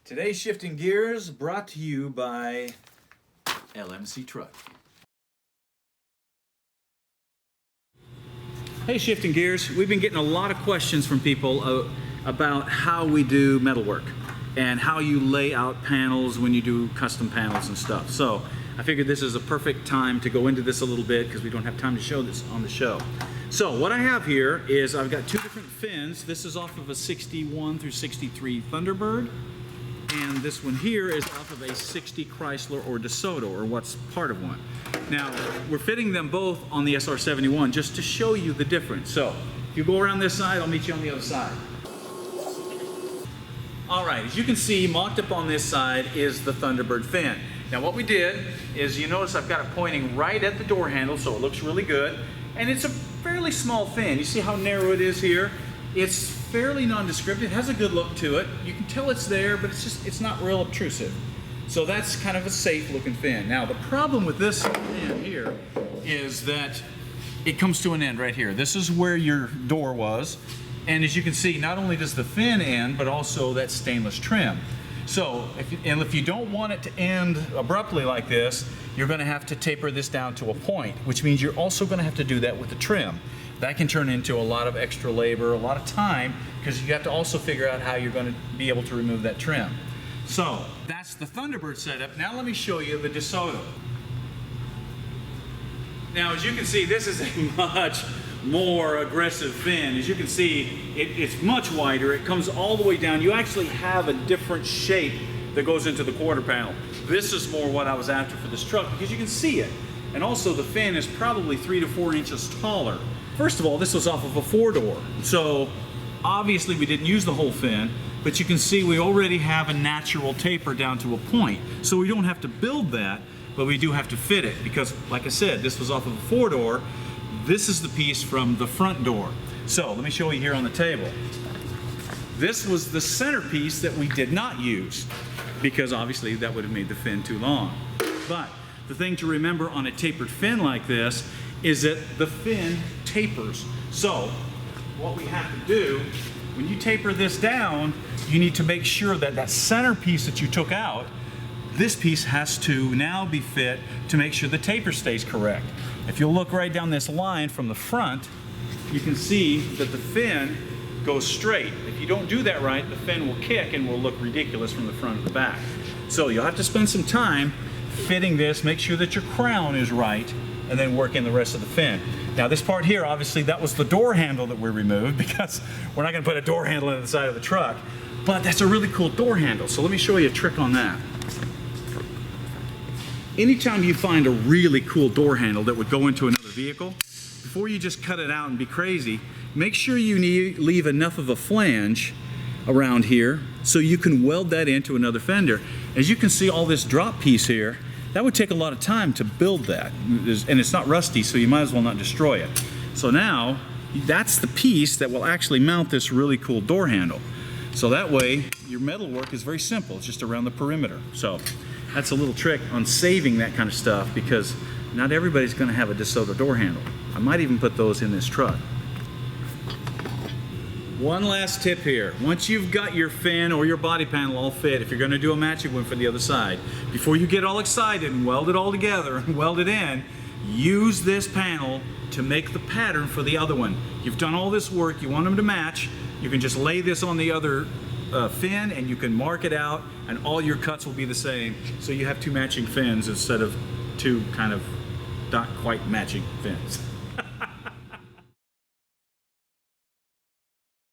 Today's Shifting Gears brought to you by LMC Truck. Hey Shifting Gears, we've been getting a lot of questions from people about how we do metalwork and how you lay out panels when you do custom panels and stuff. So I figured this is a perfect time to go into this a little bit because we don't have time to show this on the show. So what I have here is I've got two different fins. This is off of a 61 through 63 Thunderbird. And this one here is off of a 60 Chrysler or Desoto, or what's part of one. Now, we're fitting them both on the SR71 just to show you the difference. So, if you go around this side, I'll meet you on the other side. All right, as you can see, mocked up on this side is the Thunderbird fin. Now, what we did is, you notice I've got it pointing right at the door handle, so it looks really good. And it's a fairly small fin. You see how narrow it is here? It's fairly nondescript. It has a good look to it. You can tell it's there, but it's not real obtrusive. So that's kind of a safe looking fin. Now the problem with this fin here is that it comes to an end right here. This is where your door was. And as you can see, not only does the fin end, but also that stainless trim. So if you don't want it to end abruptly like this, you're going to have to taper this down to a point, which means you're also going to have to do that with the trim. That can turn into a lot of extra labor, a lot of time, because you have to also figure out how you're going to be able to remove that trim. So that's the Thunderbird setup. Now let me show you the Desoto. Now as you can see, this is a much more aggressive fin. As you can see, it's much wider. It comes all the way down. You actually have a different shape that goes into the quarter panel. This is more what I was after for this truck because you can see it. And also the fin is probably 3 to 4 inches taller. First of all, this was off of a 4-door. So obviously we didn't use the whole fin, but you can see we already have a natural taper down to a point. So we don't have to build that, but we do have to fit it because, like I said, this was off of a 4-door. This is the piece from the front door. So let me show you here on the table. This was the centerpiece that we did not use because obviously that would have made the fin too long. But the thing to remember on a tapered fin like this is that the fin tapers. So what we have to do, when you taper this down, you need to make sure that that center piece that you took out, this piece has to now be fit to make sure the taper stays correct. If you'll look right down this line from the front, you can see that the fin goes straight. If you don't do that right, the fin will kick and will look ridiculous from the front and the back. So you'll have to spend some time fitting this, make sure that your crown is right, and then work in the rest of the fin. Now this part here, obviously that was the door handle that we removed because we're not gonna put a door handle in the side of the truck, but that's a really cool door handle. So let me show you a trick on that. Anytime you find a really cool door handle that would go into another vehicle, before you just cut it out and be crazy, make sure you leave enough of a flange around here so you can weld that into another fender. As you can see, all this drop piece here, that would take a lot of time to build that, and it's not rusty, so you might as well not destroy it. So now, that's the piece that will actually mount this really cool door handle. So that way, your metal work is very simple. It's just around the perimeter. So that's a little trick on saving that kind of stuff because not everybody's going to have a Desoto door handle. I might even put those in this truck. One last tip here. Once you've got your fin or your body panel all fit, if you're going to do a matching one for the other side, before you get all excited and weld it all together and weld it in, use this panel to make the pattern for the other one. You've done all this work, you want them to match, you can just lay this on the other fin and you can mark it out and all your cuts will be the same. So you have two matching fins instead of two kind of not quite matching fins.